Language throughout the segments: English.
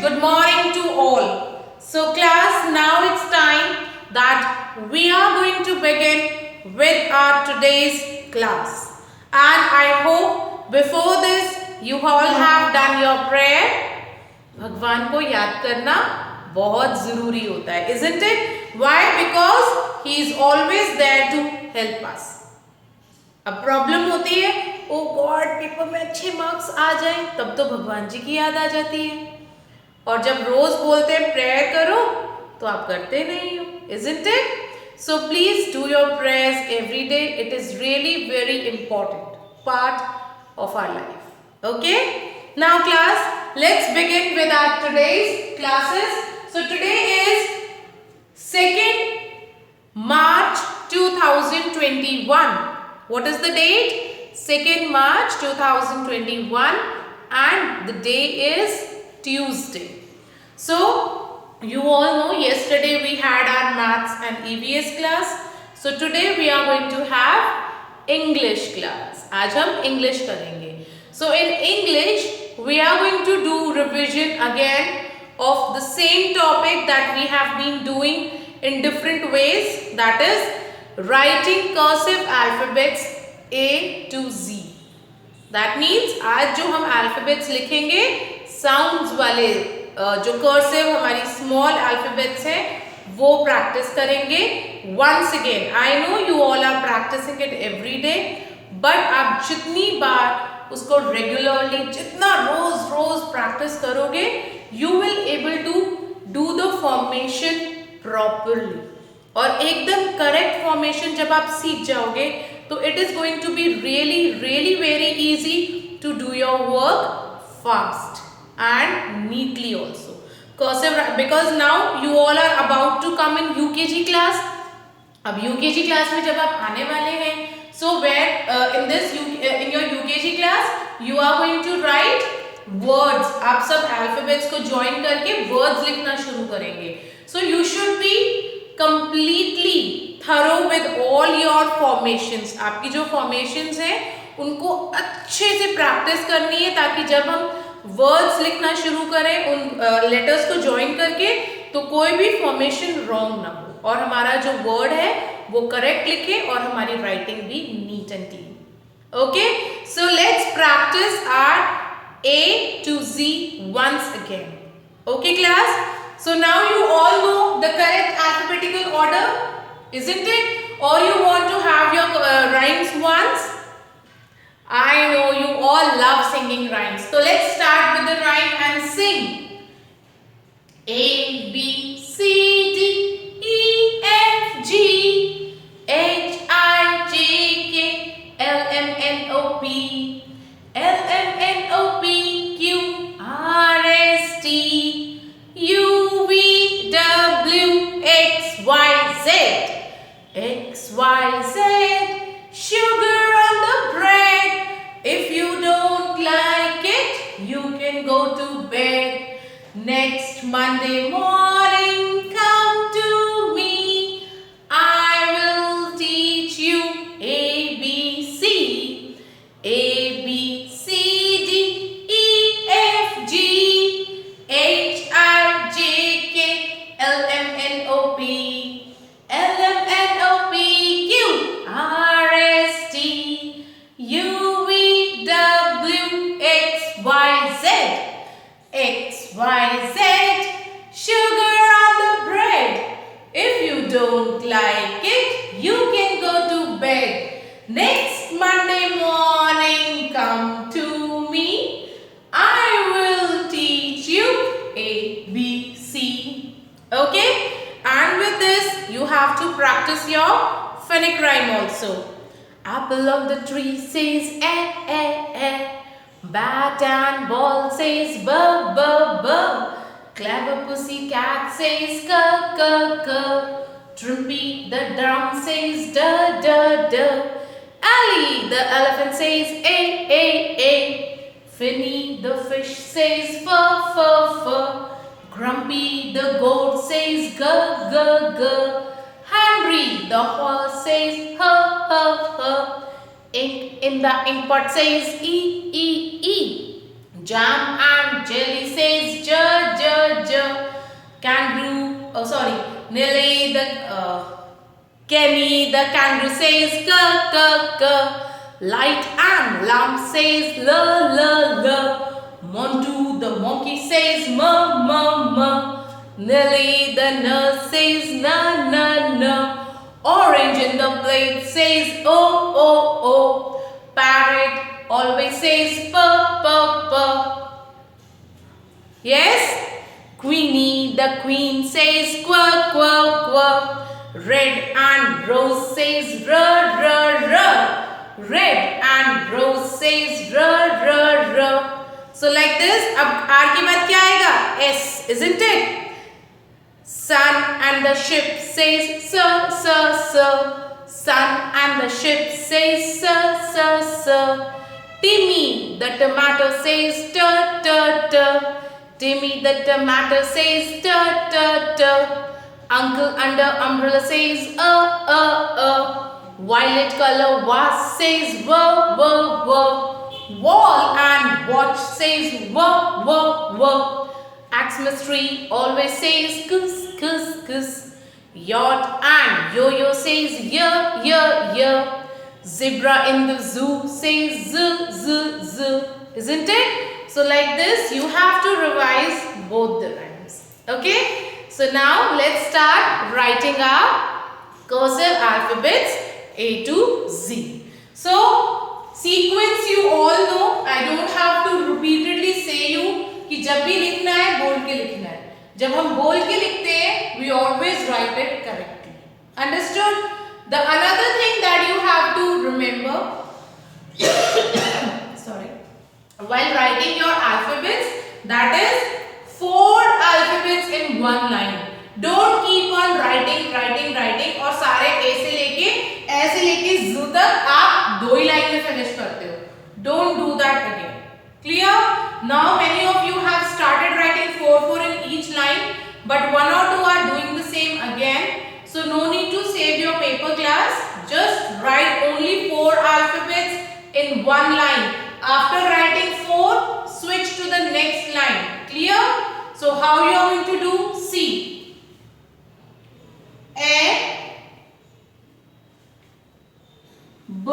good morning to all. So class, now it's time that we are going to begin with our today's class. And I hope before this you all have done your prayer. भगवान को याद करना बहुत ज़रूरी होता है, isn't it? Why? Because he is always there to help us. अब problem होती है, ओ गॉड पेपर में अच्छे मार्क्स आ जाएं, तब तो भगवान जी की याद आ जाती है। और जब रोज बोलते हैं प्रेयर करो तो आप करते नहीं हो, isn't it? So please do your prayers every day. It is really very important part of our life. Okay? Now class, let's begin with our today's classes. So today is 2nd March 2021. What is the date? 2nd March 2021 and the day is Tuesday. So you all know yesterday we had our maths and EVS class. So today we are going to have English class. आज हम English करेंगे. So in English we are going to do revision again of the same topic that we have been doing in different ways. That is writing cursive alphabets A to Z. That means आज जो हम alphabets लिखेंगे sounds वाले जो cursive हमारी small alphabets हैं वो practice करेंगे. Once again I know you all are practicing it every day, but आप जितनी बार उसको रेगुलरली जितना रोज रोज प्रैक्टिस करोगे you will able to do the formation properly. और एकदम करेक्ट फॉर्मेशन जब आप सीख जाओगे तो it is going to be really really very easy to do your work fast and neatly also. Cursive, because now you all are about to come in UKG class. अब UKG class में जब आप आने वाले हैं, so where in this in your UKG class you are going to write words. आप सब alphabets को join करके words लिखना शुरू करेंगे. So you should be completely thorough with all your formations. आपकी जो formations हैं उनको अच्छे से practice करनी है ताकि जब हम वर्ड्स लिखना शुरू करें उन लेटर्स को ज्वाइन करके तो कोई भी फॉर्मेशन रॉन्ग ना हो और हमारा जो वर्ड है वो करेक्ट लिखे और हमारी राइटिंग भी neat and clean. Okay, so let's practice our A to Z once again. Okay class, so now you all know the correct alphabetical order, isn't it? Or you want to have your rhymes once? I know you all love singing rhymes. So let's start with the rhyme and sing. A, B, C, D, E, F, G, H, I, J, K, L, M, N, O, P, L, M, N, O, P, Q, R, S, T, U, V, W, X, Y, Z. X, Y, Z, sugar on the bread. If you don't like it, you can go to bed. Next Monday morning, come to me. I will teach you A, B, C. A, B, C, D, E, F, G, H, I, J, K, L, M, N, O, P, L, M, N, O, P, Q, R, S, T, U, Y, Z. X, Y, Z, sugar on the bread. If you don't like it, you can go to bed. Next Monday morning, come to me. I will teach you A, B, C. Okay? And with this, you have to practice your phonic rhyme also. Apple on the tree says eh, eh, eh. Bat and ball says buh, buh, buh. Clever pussy cat says kuh, kuh, kuh. Trippy the drum says duh, duh, duh. Ali the elephant says eh, eh, eh. Finny the fish says fur, fur, fur. Grumpy the goat says guh, guh, guh. Henry the horse says huh, huh, huh. Ink in the ink pot says E, E, E. Jam and jelly says j, j, j. Kangaroo, oh sorry, Nelly Kenny the kangaroo says k, k, k. Light and lamp says l, l, l. Montu the monkey says m, m, m. Nelly the nurse says n, n, n. Orange in the plate says o, o, o. Parrot always says p, p, p. Yes? Queenie the queen says quack, quack, quack. Red and rose says r, r, r. Red and rose says r, r, r. So like this, अब R के बाद क्या आएगा? S, isn't it? Sun and the ship says s, s, s. Sun and the ship says s, s, s. Timmy the tomato says t, t, t. Timmy the tomato says t, t, t. Uncle under umbrella says Violet color vase says v, v, v. Wall and watch says v, v, v. Xmas tree always says kus, kus, kus. Yacht and yo-yo says y, y, y. Zebra in the zoo says z, z, z. Isn't it? So like this you have to revise both the rhymes. Okay? So now let's start writing our cursive alphabets A to Z. So sequence you all know. I don't have to repeatedly say you कि जब भी लिखना है बोल के लिखना है. जब हम बोल के लिखते हैं we always write it correctly. Understood? The another thing that you have to remember sorry, while writing your alphabets, that is 4 alphabets in one line. Don't keep on writing और सारे A से लेके Z तक आप 2 ही line में finish करते हो. Don't do that again. Clear? Now many of you have started writing 4 in each line, but 1 or 2 are doing the same again. So no need to save your paper class. Just write only 4 alphabets in one line. After writing 4, switch to the next line. Clear? So how you are going to do? See. A, B,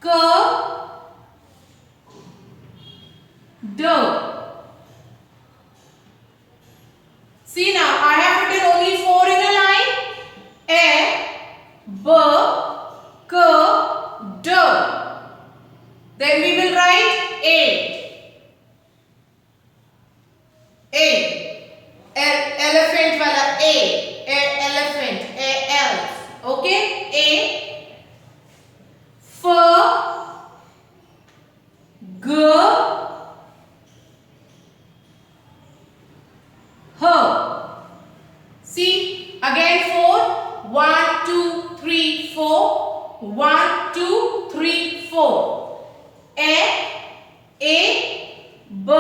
K, D. See now, I have written only 4 in a line. A, B, K, D. Then we will write 8. 8. Elephant wala A. Elephant. Elf. Okay? A. F. G. H. See? Again 4. 1, 2, 3, 4. 1, 2, 3, 4. A, B,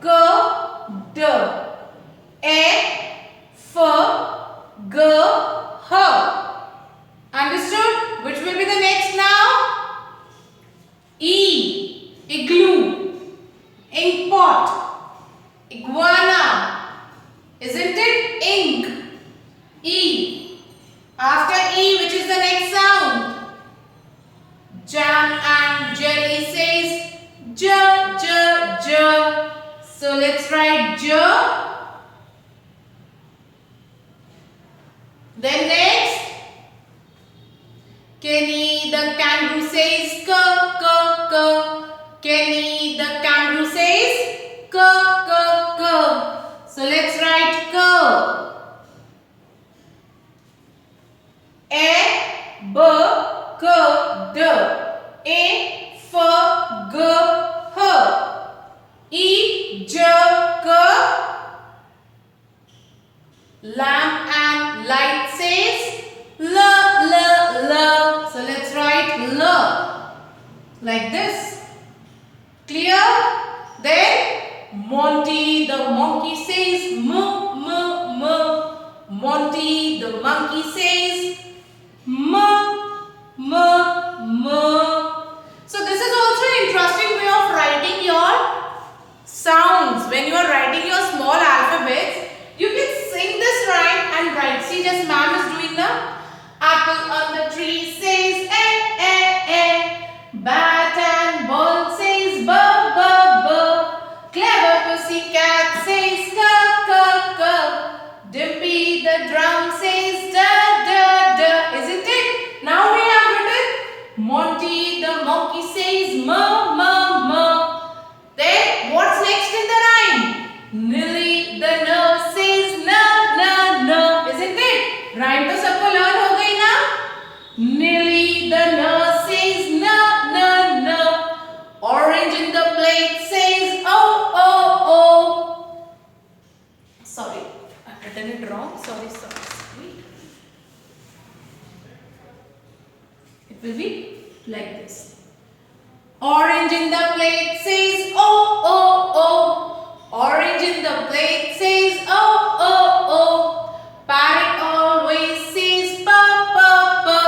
K, D. A, F, G, H. Understood? Which will be the next now? E, igloo, ink pot, iguana. Isn't it? Ink. E. After E, which is the next sound? Jam and jelly says j, j, j. So let's write j. Then next, Kenny the kangaroo says k, k, k. Kenny the kangaroo says k, k, k. So let's write k. A, B, K, D. A, F, G, H. E, J, K. Lamp and light says L, L, L. So let's write L like this. Clear? Then Monty the monkey says M, M, M. Monty the monkey says M, M, M. Apple on the tree says eh, eh, eh. Bat and ball says buh, buh, buh. Clever pussycat says caw, caw, caw. Dimpy the drum says da, da, da. Isn't it? Now we have written Monty the monkey says ma, ma, ma. Then what's next in the rhyme? Nilly the nurse says na, na, na. Isn't it? Rhyme to sabko learn ho gayi na? Nilly the nurse says na, na, na. Orange in the plate says oh, oh, oh. Sorry, I've written it wrong. Sorry. It will be like this. Orange in the plate says oh, oh, oh. Orange in the plate says oh, oh, oh. Parrot always says pa, pa, pa.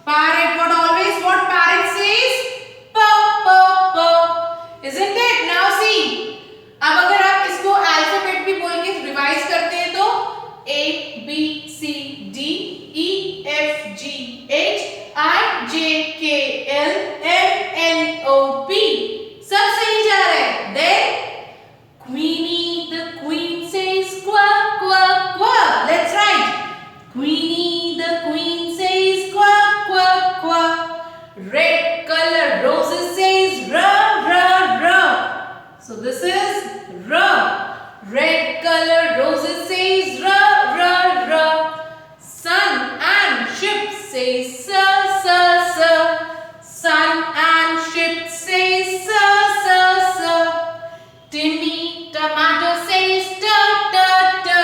Parrot what parrot says? Pa, pa, pa. Isn't it? Now see. अब अगर आप इसको alphabet भी बोल के revise करते हैं तो A, B, C, D, E, F, G, H, I, J, K, L, M, N, O, P. सब सही जा रहा है. Then Queenie the queen says quack, quack, quack. Let's write. Queenie the queen says quack, quack, quack. Red color roses says ra, ra, ra. So this is ra. Red color roses says ra, ra, ra. Sun and ship says sa, sa, sa. Sun and ship says sa, sa, sa. Timmy tomato says ta, ta, ta.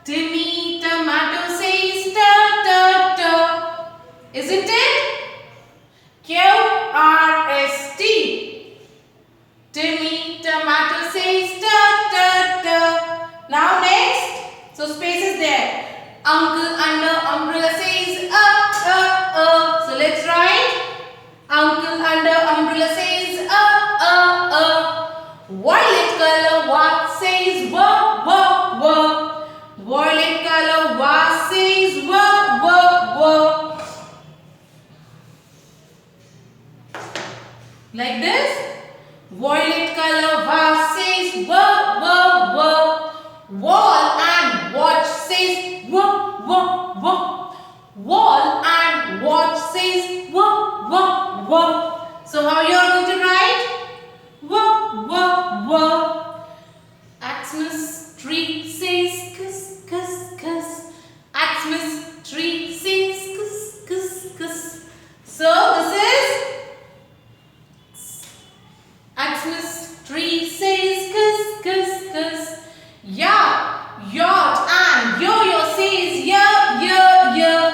Timmy tomato says ta, ta, ta. Isn't it? Q-R-S-T. Timmy tomato says ta, ta, ta. Now next, so space is there. Uncle under umbrella says So let's write. Uncle under umbrella says Violet color what says wa, wa, wa. Violet color what says wa, wa, wa. Like this. Violet color vase says wa, wa, wa. Wall and watch says wa, wa, wa. Wall and watch says wa, wa, wa. So how you are going to write? Wa, wa, wa. Xmas tree says kiss, kiss, kiss. Xmas tree says kiss, kiss, kiss. So this is Xmas tree says kiss, kiss, kiss. Yeah, yacht and yo-yo says yeah, yeah, yeah.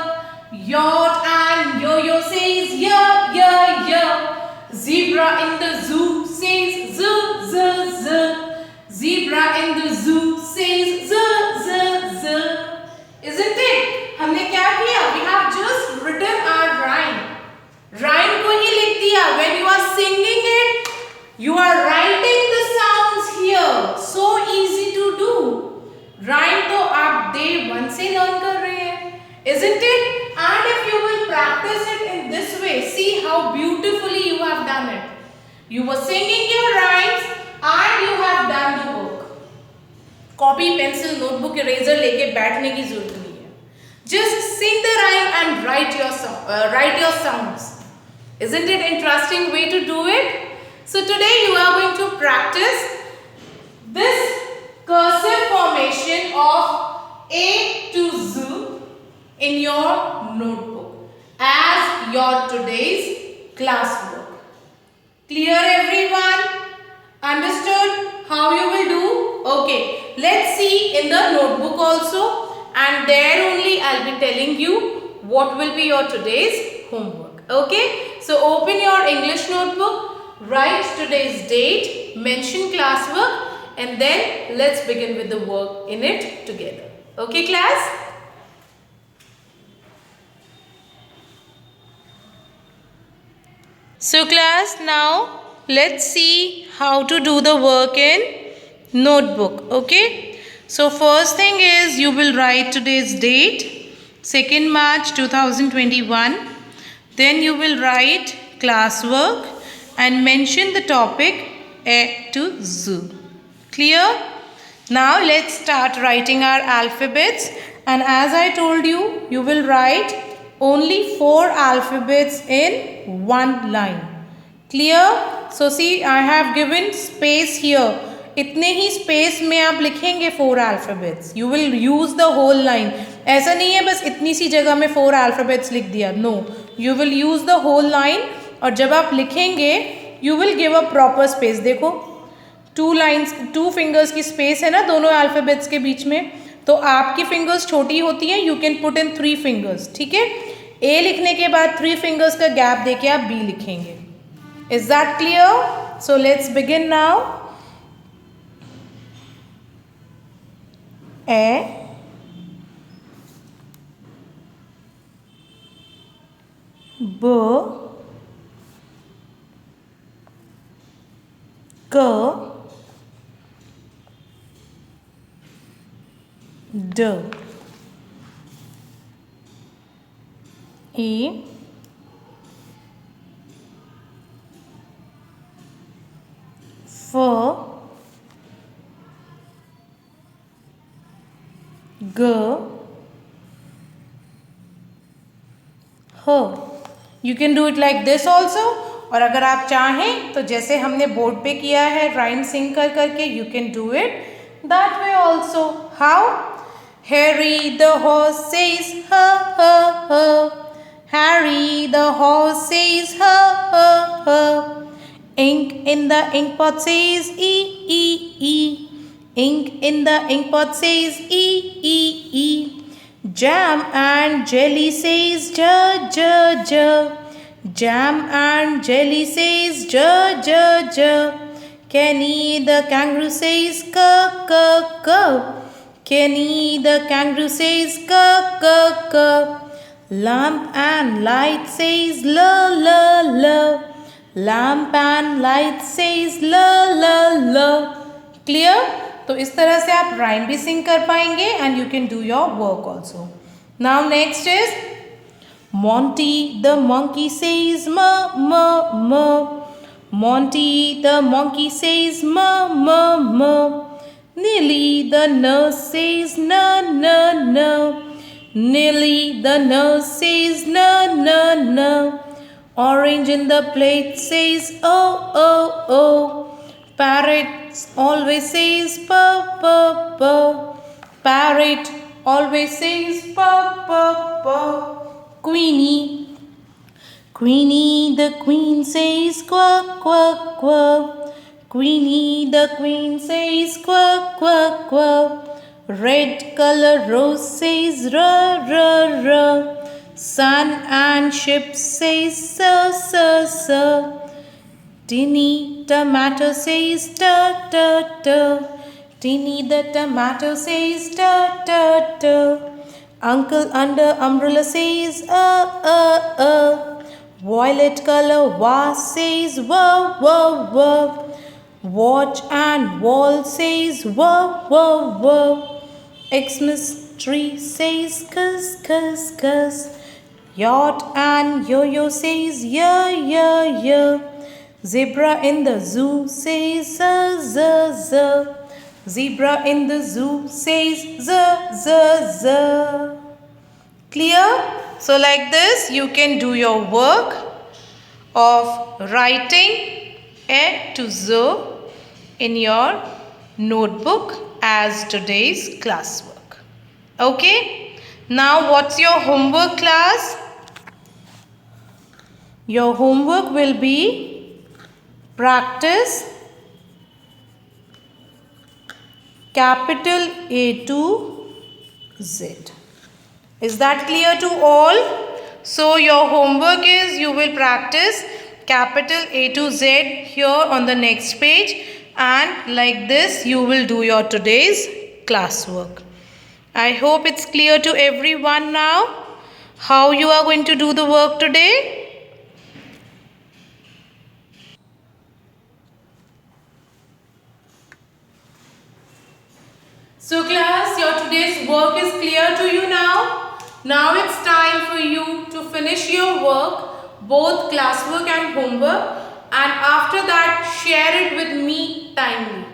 Yacht and yo-yo says yeah, yeah, yeah. Zebra in the zoo says z, z, z. Zebra in the zoo says z, z, z. Isn't it? हमने क्या किया? We have just written our rhyme. Rhyme को ही लिख दिया. When you are singing it, you are writing the sounds here. So easy to do. Rhyme तो आप day 1 से learn कर रहे हैं. Isn't it? And if you will practice it in this way, see how beautifully you have done it. You were singing your rhymes and you have done the work. Copy, pencil, notebook, eraser लेके बैठने की जरूरत नहीं है. Just sing the rhyme and write your sounds. Isn't it interesting way to do it? So today you are going to practice this cursive formation of A to Z in your notebook as your today's classwork. Clear everyone? Understood how you will do? Okay, let's see in the notebook also, and there only I'll be telling you what will be your today's homework. Okay, so open your English notebook, write today's date, mention classwork, and then let's begin with the work in it together. Okay class? So class, now let's see how to do the work in notebook. Okay, so first thing is you will write today's date 2nd March 2021. Then you will write classwork and mention the topic A to Z. Clear? Now let's start writing our alphabets, and as I told you, you will write only 4 alphabets in one line. Clear? So see, I have given space here. इतने ही space में आप लिखेंगे 4 alphabets. You will use the whole line. ऐसा नहीं है बस इतनी सी जगह में 4 अल्फ़ाबेट्स लिख दिया. No, you will use the whole line. और जब आप लिखेंगे you will give a proper space. देखो 2 लाइन्स, 2 फिंगर्स की स्पेस है ना दोनों अल्फ़ाबेट्स के बीच में. तो आपकी फिंगर्स छोटी होती हैं, you can put in 3 fingers. ठीक है, ए लिखने के बाद 3 फिंगर्स का गैप देके आप बी लिखेंगे. Is that clear? So let's begin now. A, B, K, D, E, F, G, H. You can do it like this also. और अगर आप चाहें तो जैसे हमने बोर्ड पे किया है राइम सिंग कर करके, you can do it that way also. How? Harry the horse says ha ha ha. Harry the horse says ha ha ha. Ink in the ink pot says e e e. Ink in the ink pot says e e e. Jam and jelly says ja ja ja. Jam and jelly says ja ja ja. Kenny the kangaroo says ka ka ka. Kenny the kangaroo says ka ka ka. Lamp and light says la la la. Lamp and light says la la la. Clear? तो इस तरह से आप rhyme भी सिंग कर पाएंगे and you can do your work also. Now next is Monty the monkey says ma ma ma. Monty the monkey says ma ma ma. Nilly the nurse says na na na. Nilly the nurse says na na na. Orange in the plate says oh oh oh. Parrot always says pa pa pa. Parrot always says pa pa pa. Queenie, Queenie the queen says quack quack quack. Queenie the queen says quack quack quack. Red color rose says ra ra ra. Sun and ship says so so so. Tinny tomato says ta ta ta. Tinny the tomato says ta ta ta. Uncle under umbrella says Violet color vase says wah wah wah. Watch and wall says wah wah wah. Xmas tree says cuss cuss cuss. Yacht and yo-yo says yeah yeah yeah. Zebra in the zoo says za za za. Zebra in the zoo says z z z. Clear? So like this you can do your work of writing A to Z in your notebook as today's classwork. Okay? Now what's your homework, class? Your homework will be practice capital A to Z. Is that clear to all? So your homework is you will practice capital A to Z here on the next page, and like this you will do your today's classwork. I hope it's clear to everyone now how you are going to do the work today. So class, your today's work is clear to you now. Now it's time for you to finish your work, both classwork and homework, and after that share it with me timely.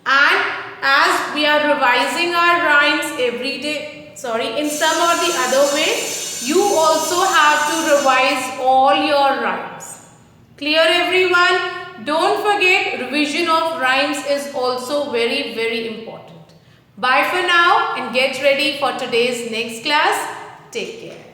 And as we are revising our rhymes every day, in some or the other way, you also have to revise all your rhymes. Clear everyone? Don't forget, revision of rhymes is also very, very important. Bye for now and get ready for today's next class. Take care.